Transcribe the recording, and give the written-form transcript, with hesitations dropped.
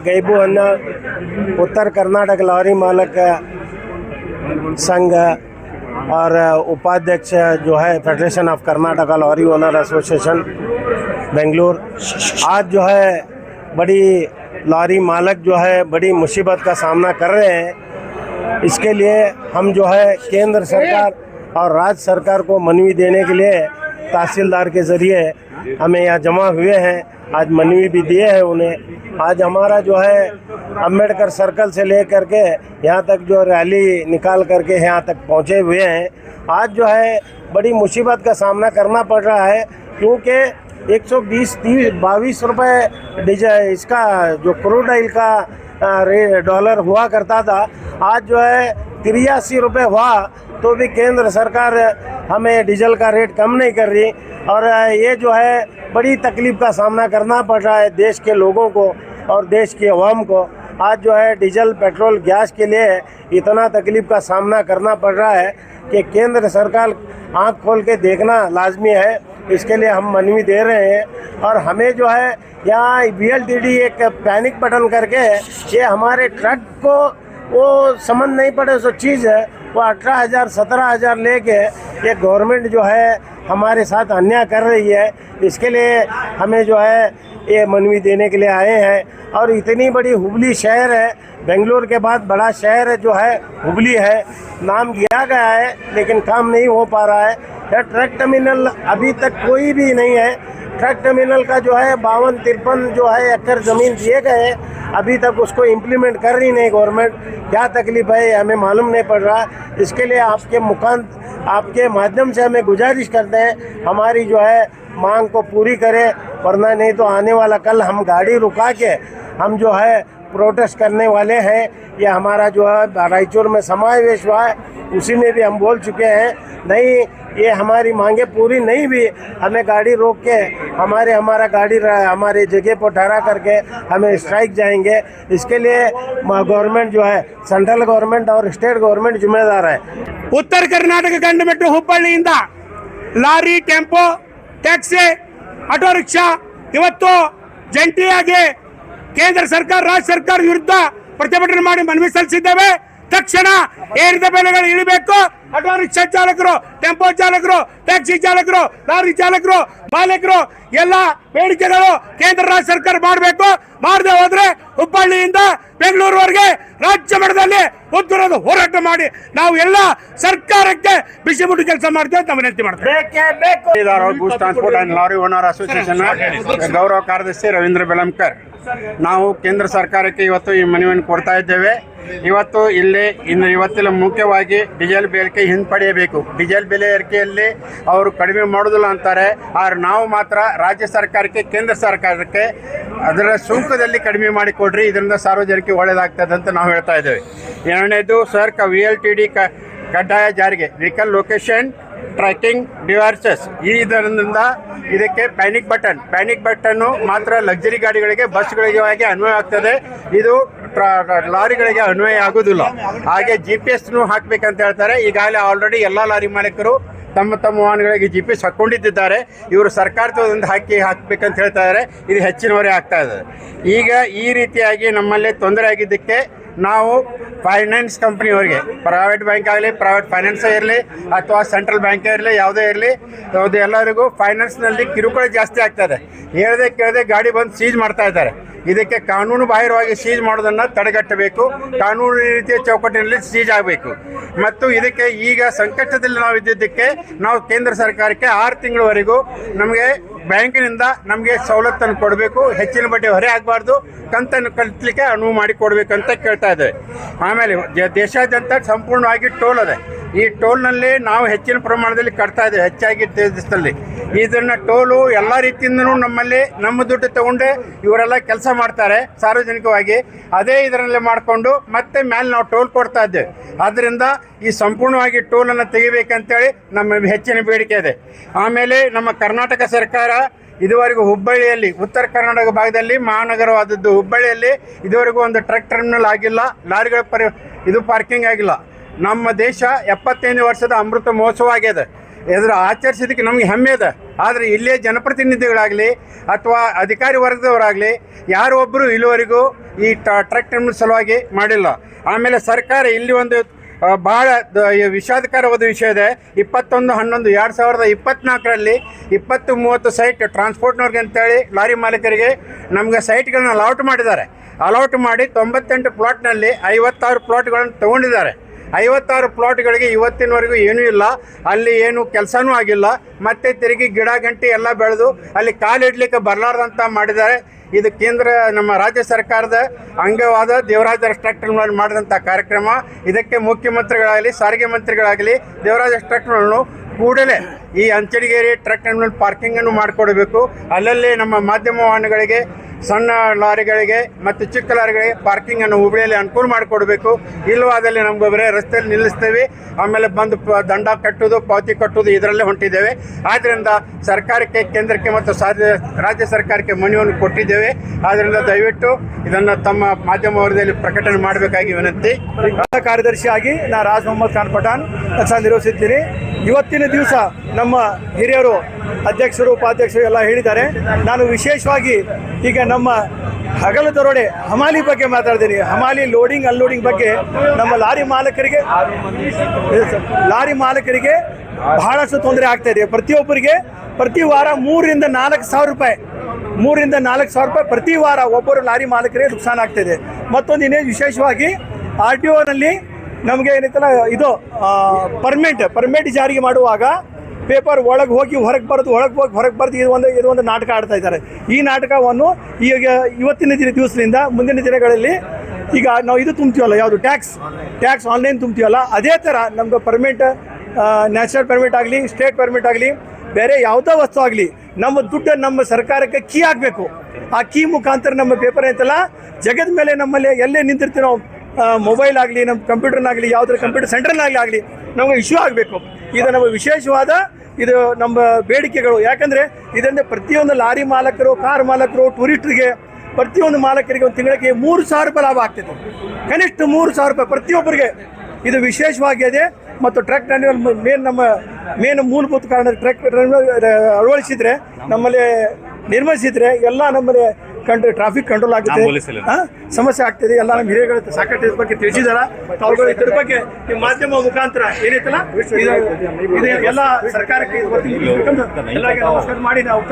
गैबू अन्ना उत्तर Karnataka lorry मालक संघ और उपाध्यक्ष जो है federation of Karnataka lorry owner association Bengaluru. आज जो है बड़ी लॉरी मालक जो है बड़ी मुसीबत का सामना कर रहे हैं। इसके लिए हम जो है केंद्र सरकार और राज्य सरकार को मनवी देने के लिए तहसीलदार के ज़रिए हमें यहाँ जमा हुए हैं। आज मनवी भी दिए हैं उन्हें। आज हमारा जो है अम्बेडकर सर्कल से लेकर के यहाँ तक जो रैली निकाल करके यहाँ तक पहुँचे हुए हैं। आज जो है बड़ी मुसीबत का सामना करना पड़ रहा है, क्योंकि 120-22 रुपये डीजल इसका जो क्रूड ऑयल का डॉलर हुआ करता था, आज जो है 83 रुपये हुआ तो भी केंद्र सरकार हमें डीजल का रेट कम नहीं कर रही। और ये जो है बड़ी तकलीफ़ का सामना करना पड़ रहा है देश के लोगों को और देश की अवाम को। आज जो है डीजल पेट्रोल गैस के लिए इतना तकलीफ़ का सामना करना पड़ रहा है कि केंद्र सरकार आँख खोल के देखना लाजमी है। इसके लिए हम मनवी दे रहे हैं। और हमें जो है यहाँ VLTD एक पैनिक बटन करके ये हमारे ट्रक को वो समझ नहीं पड़े सो चीज़ है, वो 18,000-17,000 लेके ये गवर्नमेंट जो है हमारे साथ अन्याय कर रही है। इसके लिए हमें जो है ये मनवी देने के लिए आए हैं। और इतनी बड़ी हुबली शहर है, बेंगलुरु के बाद बड़ा शहर है जो है हुबली है, नाम दिया गया है लेकिन काम नहीं हो पा रहा है। यह ट्रक टर्मिनल अभी तक कोई भी नहीं है। ट्रक टर्मिनल का जो है 52-53 जो है एकड़ ज़मीन दिए गए हैं, अभी तक उसको इम्प्लीमेंट कर रही नहीं गवर्नमेंट। क्या तकलीफ़ है हमें मालूम नहीं पड़ रहा। इसके लिए आपके माध्यम से हमें गुजारिश करते हैं हमारी जो है मांग को पूरी करें, वरना नहीं तो आने वाला कल हम गाड़ी रुका के हम जो है प्रोटेस्ट करने वाले हैं। ये हमारा जो है रायचूर में समावेश हुआ है, उसी में भी हम बोल चुके हैं, नहीं ये हमारी मांगे पूरी नहीं भी हमें गाड़ी रोक के हमारा गाड़ी हमारे जगह पर ठहरा करके हमें स्ट्राइक जाएंगे। इसके लिए गवर्नमेंट जो है सेंट्रल गवर्नमेंट और स्टेट गवर्नमेंट जिम्मेदार है। ಉತ್ತರ ಕರ್ನಾಟಕ ಗಂಡಮೆಟ್ಟು ಹುಬ್ಬಳ್ಳಿಯಿಂದ lorry, tempo, taxi, auto rickshaw ಇವತ್ತು ಜಂಟಿಯಾಗಿ ಕೇಂದ್ರ ಸರ್ಕಾರ ರಾಜ್ಯ ಸರ್ಕಾರ ವಿರುದ್ಧ ಪ್ರತಿಭಟನೆ ಮಾಡಿ ಮನವಿ ಸಲ್ಲಿಸಿದ್ದೇವೆ। ತಕ್ಷಣ ಏರಿದ ಬೆಲೆಗಳು ಇಳಿಬೇಕು। ಆಟೋ ರಿಕ್ಷಾ ಚಾಲಕರು, ಟೆಂಪೋ ಚಾಲಕರು, ಟ್ಯಾಕ್ಸಿ ಚಾಲಕರು, ಲಾರಿ ಚಾಲಕರು, ಮಾಲೀಕರು ಎಲ್ಲ ಬೇಡಿಕೆಗಳು ಕೇಂದ್ರ ರಾಜ್ಯ ಸರ್ಕಾರ ಮಾಡಬೇಕು। ಮಾಡದೆ ಹೋದ್ರೆ ಹುಬ್ಬಳ್ಳಿಯಿಂದ ಬೆಂಗಳೂರುವರೆಗೆ ರಾಜ್ಯ ಮಟ್ಟದಲ್ಲಿ ಉಗ್ರವಾದ ಹೋರಾಟ ಮಾಡಿ ನಾವು ಎಲ್ಲ ಸರ್ಕಾರಕ್ಕೆ ಬಿಸಿ ಮುಟ್ಟು ಕೆಲಸ ಮಾಡ್ತೇವೆ ಅಂತ ವಿನಂತಿ ಮಾಡ್ತೇವೆ। Goods transport and lorry owner association ಗೌರವ ಕಾರ್ಯದರ್ಶಿ ರವೀಂದ್ರ ಬೆಲಂಕರ್ ನಾವು ಕೇಂದ್ರ ಸರ್ಕಾರಕ್ಕೆ ಇವತ್ತು ಈ ಮನವಿಯನ್ನು ಕೊಡ್ತಾ ಇದ್ದೇವೆ। ಇವತ್ತಿನ ಮುಖ್ಯವಾಗಿ ಡೀಸೆಲ್ ಬೆಲೆ ಹಿಂಪಡೆಯಬೇಕು। ಡೀಸೆಲ್ ಬೆಲೆ ಏರಿಕೆಯಲ್ಲಿ ಅವರು ಕಡಿಮೆ ಮಾಡೋದಿಲ್ಲ ಅಂತಾರೆ, ಆದರೆ ನಾವು ಮಾತ್ರ ರಾಜ್ಯ ಸರ್ಕಾರಕ್ಕೆ ಕೇಂದ್ರ ಸರ್ಕಾರಕ್ಕೆ ಅದರ ಸುಂಕದಲ್ಲಿ ಕಡಿಮೆ ಮಾಡಿಕೊಡ್ರಿ, ಇದರಿಂದ ಸಾರ್ವಜನಿಕರಿಗೆ ಒಳ್ಳೆಯದಾಗ್ತದೆ ಅಂತ ನಾವು ಹೇಳ್ತಾ ಇದ್ದೇವೆ। ಎರಡನೇದು VLTD ಕಡ್ಡಾಯ ಜಾರಿಗೆ, ವೆಹಿಕಲ್ ಲೊಕೇಶನ್ ಟ್ರ್ಯಾಕಿಂಗ್ ಡಿವೈಸಸ್, ಇದರಿಂದ ಇದಕ್ಕೆ ಪ್ಯಾನಿಕ್ ಬಟನ್ನು ಮಾತ್ರ ಲಕ್ಸರಿ ಗಾಡಿಗಳಿಗೆ, ಬಸ್ಗಳಿಗೆ ಅನ್ವಯ ಆಗ್ತದೆ, ಇದು ಲಾರಿಗಳಿಗೆ ಅನ್ವಯ ಆಗೋದಿಲ್ಲ। ಹಾಗೆ GPS ಹಾಕಬೇಕಂತ ಹೇಳ್ತಾರೆ। ಈಗಾಗಲೇ ಆಲ್ರೆಡಿ ಎಲ್ಲ ಲಾರಿ ಮಾಲೀಕರು ತಮ್ಮ ವಾಹನಗಳಿಗೆ GPS ಹಾಕ್ಕೊಂಡಿದ್ದಾರೆ। ಇವರು ಸರ್ಕಾರದಿಂದ ಹಾಕಬೇಕಂತ ಹೇಳ್ತಾ ಇದ್ದಾರೆ, ಇದು ಹೆಚ್ಚಿನವರೇ ಆಗ್ತಾ ಇದೆ। ಈಗ ಈ ರೀತಿಯಾಗಿ ನಮ್ಮಲ್ಲಿ ತೊಂದರೆ ಆಗಿದ್ದಕ್ಕೆ ನಾವು ಫೈನಾನ್ಸ್ ಕಂಪ್ನಿಯವರಿಗೆ, ಪ್ರೈವೇಟ್ ಬ್ಯಾಂಕ್ ಆಗಲಿ, ಪ್ರೈವೇಟ್ ಫೈನಾನ್ಸ್ ಇರಲಿ ಅಥವಾ ಸೆಂಟ್ರಲ್ ಬ್ಯಾಂಕ್ ಇರಲಿ, ಯಾವುದೇ ಇರಲಿ, ಅದು ಎಲ್ಲರಿಗೂ ಫೈನಾನ್ಸ್ನಲ್ಲಿ ಕಿರುಕುಳ ಜಾಸ್ತಿ ಆಗ್ತದೆ। ಹೇಳದೆ ಕೇಳದೆ ಗಾಡಿ ಬಂದು ಸೀಜ್ ಮಾಡ್ತಾ ಇದ್ದಾರೆ। ಇದಕ್ಕೆ ಕಾನೂನು ಬಾಹಿರವಾಗಿ ಸೀಜ್ ಮಾಡೋದನ್ನು ತಡೆಗಟ್ಟಬೇಕು, ಕಾನೂನು ರೀತಿಯ ಚೌಕಟ್ಟಿನಲ್ಲಿ ಸೀಜ್ ಆಗಬೇಕು। ಮತ್ತು ಇದಕ್ಕೆ ಈಗ ಸಂಕಷ್ಟದಲ್ಲಿ ನಾವು ಇದ್ದಿದ್ದಕ್ಕೆ ನಾವು ಕೇಂದ್ರ ಸರ್ಕಾರಕ್ಕೆ 6 ತಿಂಗಳವರೆಗೂ ನಮಗೆ ಬ್ಯಾಂಕಿನಿಂದ ನಮಗೆ ಸವಲತ್ತನ್ನು ಕೊಡಬೇಕು, ಹೆಚ್ಚಿನ ಬಡ್ಡಿ ಹೊರೆ ಆಗಬಾರ್ದು, ಕಂತನ್ನು ಕಟ್ಟಲಿಕ್ಕೆ ಅನುವು ಮಾಡಿ ಕೊಡಬೇಕಂತ ಕೇಳ್ತಾ ಇದ್ದೇವೆ। ಆಮೇಲೆ ದೇಶಾದ್ಯಂತ ಸಂಪೂರ್ಣವಾಗಿ ಟೋಲ್ ಇದೆ। ಈ ಟೋಲ್ನಲ್ಲಿ ನಾವು ಹೆಚ್ಚಿನ ಪ್ರಮಾಣದಲ್ಲಿ ಕಟ್ತಾ ಇದ್ದೇವೆ, ಹೆಚ್ಚಾಗಿ ದೇಶದಲ್ಲಿ ಇದನ್ನು ಟೋಲು ಎಲ್ಲ ರೀತಿಯಿಂದನೂ ನಮ್ಮ ದುಡ್ಡು ತಗೊಂಡೆ ಇವರೆಲ್ಲ ಕೆಲಸ ಮಾಡ್ತಾರೆ ಸಾರ್ವಜನಿಕವಾಗಿ, ಅದೇ ಇದರಲ್ಲೇ ಮಾಡಿಕೊಂಡು ಮತ್ತೆ ಮೇಲೆ ನಾವು ಟೋಲ್ ಕೊಡ್ತಾ ಇದ್ದೇವೆ। ಆದ್ದರಿಂದ ಈ ಸಂಪೂರ್ಣವಾಗಿ ಟೋಲನ್ನು ತೆಗಿಬೇಕಂತೇಳಿ ನಮ್ಮ ಹೆಚ್ಚಿನ ಬೇಡಿಕೆ ಇದೆ। ಆಮೇಲೆ ನಮ್ಮ ಕರ್ನಾಟಕ ಸರ್ಕಾರ ಇದುವರೆಗೂ ಹುಬ್ಬಳ್ಳಿಯಲ್ಲಿ, ಉತ್ತರ ಕರ್ನಾಟಕ ಭಾಗದಲ್ಲಿ ಮಹಾನಗರವಾದದ್ದು ಹುಬ್ಬಳ್ಳಿಯಲ್ಲಿ ಇದುವರೆಗೂ ಒಂದು ಟ್ರಕ್ ಟರ್ಮಿನಲ್ ಆಗಿಲ್ಲ, ಲಾರಿಗಳ ಪಾರ್ಕಿಂಗ್ ಆಗಿಲ್ಲ। ನಮ್ಮ ದೇಶ 75 ವರ್ಷದ ಅಮೃತ ಮಹೋತ್ಸವ ಆಗಿದೆ। ಎದುರು ಆಚರಿಸೋದಕ್ಕೆ ನಮಗೆ ಹೆಮ್ಮೆ ಇದೆ. ಆದರೆ ಇಲ್ಲೇ ಜನಪ್ರತಿನಿಧಿಗಳಾಗಲಿ ಅಥವಾ ಅಧಿಕಾರಿ ವರ್ಗದವರಾಗಲಿ ಯಾರು ಒಬ್ಬರು ಇಲ್ಲಿವರೆಗೂ ಈ ಟ್ರಕ್ ಟರ್ಮಿನಲ್ ಸಲುವಾಗಿ ಮಾಡಿಲ್ಲ. ಆಮೇಲೆ ಸರ್ಕಾರ ಇಲ್ಲಿ ಒಂದು ಭಾಳ ವಿಷಾದಕರವಾದ ವಿಷಯ ಇದೆ. 21/11/2024 20-30 ಸೈಟ್ ಟ್ರಾನ್ಸ್ಪೋರ್ಟ್ನವ್ರಿಗೆ ಅಂತೇಳಿ ಲಾರಿ ಮಾಲೀಕರಿಗೆ ನಮಗೆ ಸೈಟ್ಗಳನ್ನ ಅಲಾಟ್ ಮಾಡಿದ್ದಾರೆ. ಅಲಾಟ್ ಮಾಡಿ 98 ಪ್ಲಾಟ್ನಲ್ಲಿ 56 ಪ್ಲಾಟ್ಗಳನ್ನು ತೊಗೊಂಡಿದ್ದಾರೆ. 56 ಪ್ಲಾಟ್ಗಳಿಗೆ ಇವತ್ತಿನವರೆಗೂ ಏನೂ ಇಲ್ಲ, ಅಲ್ಲಿ ಏನು ಕೆಲಸನೂ ಆಗಿಲ್ಲ. ಮತ್ತೆ ತಿರುಗಿ ಗಿಡ ಗಂಟೆ ಎಲ್ಲ ಬೆಳೆದು ಅಲ್ಲಿ ಕಾಲಿಡ್ಲಿಕ್ಕೆ ಬರಲಾರ್ದಂತ ಮಾಡಿದ್ದಾರೆ. ಇದು ಕೇಂದ್ರ ನಮ್ಮ ರಾಜ್ಯ ಸರ್ಕಾರದ ಅಂಗವಾದ ದೇವರಾಜ ಟ್ರಕ್ ಟರ್ಮಿನಲ್ ಮಾಡಿದಂಥ ಕಾರ್ಯಕ್ರಮ. ಇದಕ್ಕೆ ಮುಖ್ಯಮಂತ್ರಿಗಳಾಗಲಿ ಸಾರಿಗೆ ಮಂತ್ರಿಗಳಾಗಲಿ ದೇವರಾಜ ಟ್ರಕ್ ಟರ್ಮಿನಲ್ನು ಕೂಡಲೇ ಈ ಅಂಚನಗೇರಿ ಟ್ರಕ್ ಟರ್ಮಿನಲ್ ಪಾರ್ಕಿಂಗನ್ನು ಮಾಡಿಕೊಡಬೇಕು. ಅಲ್ಲಲ್ಲಿ ನಮ್ಮ ಮಾಧ್ಯಮ ವಾಹನಗಳಿಗೆ, ಸಣ್ಣ ಲಾರಿಗಳಿಗೆ ಮತ್ತು ಚಿಕ್ಕ ಲಾರಿಗಳಿಗೆ ಪಾರ್ಕಿಂಗನ್ನು ಹುಬ್ಬಳ್ಳಿಯಲ್ಲಿ ಅನುಕೂಲ ಮಾಡಿಕೊಡಬೇಕು. ಇಲ್ಲವಾದಲ್ಲಿ ನಮ್ಗೆ ಬರೀ ರಸ್ತೆಯಲ್ಲಿ ನಿಲ್ಲಿಸ್ತೇವೆ, ಆಮೇಲೆ ಬಂದು ದಂಡ ಕಟ್ಟೋದು ಪಾವತಿ ಕಟ್ಟೋದು ಇದರಲ್ಲೇ ಹೊಂಟಿದ್ದೇವೆ. ಆದ್ದರಿಂದ ಸರ್ಕಾರಕ್ಕೆ, ಕೇಂದ್ರಕ್ಕೆ ಮತ್ತು ರಾಜ್ಯ ಸರ್ಕಾರಕ್ಕೆ ಮನವಿಯನ್ನು ಕೊಟ್ಟಿದ್ದೇವೆ. ಆದ್ದರಿಂದ ದಯವಿಟ್ಟು ಇದನ್ನು ತಮ್ಮ ಮಾಧ್ಯಮ ವರದಿಯಲ್ಲಿ ಪ್ರಕಟಣೆ ಮಾಡಬೇಕಾಗಿ ವಿನಂತಿ. ಕಾರ್ಯದರ್ಶಿಯಾಗಿ ನಾ ರಾಜ್ ಮೊಹಮ್ಮದ್ ಖಾನ್ ಪಠಾಣ್ ಕೆಲಸ ನಿರ್ವಹಿಸುತ್ತೀನಿ. ಇವತ್ತಿನ ದಿವಸ ನಮ್ಮ ಹಿರಿಯರು, ಅಧ್ಯಕ್ಷರು, ಉಪಾಧ್ಯಕ್ಷರು ಎಲ್ಲ ಹೇಳಿದ್ದಾರೆ. ನಾನು ವಿಶೇಷವಾಗಿ ಈಗ ನಮ್ಮ ಹಗಲು ದರೋಡೆ ಹಮಾಲಿ ಬಗ್ಗೆ ಮಾತಾಡ್ತೀನಿ. ಹಮಾಲಿ ಲೋಡಿಂಗ್ ಅನ್ಲೋಡಿಂಗ್ ಬಗ್ಗೆ ನಮ್ಮ ಲಾರಿ ಮಾಲೀಕರಿಗೆ ಬಹಳಷ್ಟು ತೊಂದರೆ ಆಗ್ತಾ ಇದೆ. ಪ್ರತಿಯೊಬ್ಬರಿಗೆ ಪ್ರತಿ ವಾರ 3,000 to 4,000 ರೂಪಾಯಿ ಪ್ರತಿ ವಾರ ಒಬ್ಬರು ಲಾರಿ ಮಾಲೀಕರಿಗೆ ನುಕ್ಸಾನ ಆಗ್ತಾಯಿದೆ. ಮತ್ತೊಂದು ವಿಶೇಷವಾಗಿ RTOನಲ್ಲಿ ನಮಗೆ ಏನೈತಲ್ಲ ಇದು ಪರ್ಮಿಟ್ ಜಾರಿಗೆ ಮಾಡುವಾಗ ಪೇಪರ್ ಒಳಗೆ ಹೋಗಿ ಹೊರಗೆ ಬರೋದು, ಹೊರಗೆ ಬರೋದು ಇದು ಒಂದು ನಾಟಕ ಆಡ್ತಾ ಇದ್ದಾರೆ. ಈ ನಾಟಕವನ್ನು ಈಗ ಇವತ್ತಿನ ದಿವಸದಿಂದ ಮುಂದಿನ ದಿನಗಳಲ್ಲಿ ಈಗ ನಾವು ಇದು ತುಂಬ್ತೀವಲ್ಲ, ಯಾವುದು ಟ್ಯಾಕ್ಸ್ ಆನ್ಲೈನ್ ತುಂಬ್ತೀವಲ್ಲ, ಅದೇ ಥರ ನಮ್ಗೆ ಪರ್ಮಿಟ್, ನ್ಯಾಷನಲ್ ಪರ್ಮಿಟ್ ಆಗಲಿ, ಸ್ಟೇಟ್ ಪರ್ಮಿಟ್ ಆಗಲಿ, ಬೇರೆ ಯಾವುದೋ ವಸ್ತು ಆಗಲಿ, ನಮ್ಮ ದುಡ್ಡು ನಮ್ಮ ಸರ್ಕಾರಕ್ಕೆ ಕೀ ಆಗಬೇಕು. ಆ ಕೀ ಮುಖಾಂತರ ನಮ್ಮ ಪೇಪರ್ ಐತಲ್ಲ ಜಗದ ಮೇಲೆ ನಮ್ಮಲ್ಲಿ ಎಲ್ಲೇ ನಿಂತಿರ್ತೀವಿ ನಾವು, ಮೊಬೈಲ್ ಆಗಲಿ, ನಮ್ಮ ಕಂಪ್ಯೂಟರ್ನಾಗಲಿ, ಯಾವುದ್ರ ಕಂಪ್ಯೂಟರ್ ಸೆಂಟರ್ನಾಗಲಿ ನಮಗೆ ಇಶ್ಯೂ ಆಗಬೇಕು. ಇದು ನಮ್ಮ ವಿಶೇಷವಾದ ಇದು ನಮ್ಮ ಬೇಡಿಕೆಗಳು. ಯಾಕಂದರೆ ಇದರಿಂದ ಪ್ರತಿಯೊಂದು ಲಾರಿ ಮಾಲಕರು, ಕಾರ್ ಮಾಲಕರು, ಟೂರಿಸ್ಟ್ರಿಗೆ, ಪ್ರತಿಯೊಂದು ಮಾಲಕರಿಗೆ ಒಂದು ತಿಂಗಳಿಗೆ 3,000 ರೂಪಾಯಿ ಲಾಭ ಆಗ್ತದೆ. ಕನಿಷ್ಠ 3,000 ರೂಪಾಯಿ ಪ್ರತಿಯೊಬ್ಬರಿಗೆ ಇದು ವಿಶೇಷವಾಗಿದೆ. ಮತ್ತು ಟ್ರಕ್ ಟರ್ಮಿನಲ್ ಮೇನ್ ಮೂಲಭೂತ ಕಾರಣ ಟ್ರಕ್ ಟರ್ಮಿನಲ್ ಅಳವಡಿಸಿದರೆ, ನಮ್ಮಲ್ಲಿ ನಿರ್ಮಿಸಿದರೆ ಎಲ್ಲ ನಮ್ಮಲ್ಲಿ ಟ್ರಾಫಿಕ್ ಕಂಟ್ರೋಲ್ ಆಗುತ್ತೆ, ಸಮಸ್ಯೆ ಆಗ್ತಿದೆ. ಎಲ್ಲ ನಮ್ಮ ಹಿರಿಯಗಳ ಸಾಕಷ್ಟು ಇದ್ರ ಬಗ್ಗೆ ತಿಳಿಸಿದಾರ. ತಾವುಗಳು ಇದ್ರ ಬಗ್ಗೆ ನಿಮ್ಮ ಮಾಧ್ಯಮ ಮುಖಾಂತರ ಏನೈತಲ್ಲ ಇದು ಎಲ್ಲ ಸರ್ಕಾರಕ್ಕೆ ಎಲ್ಲ ನಮಸ್ಕಾರ ಮಾಡಿ ನಾವು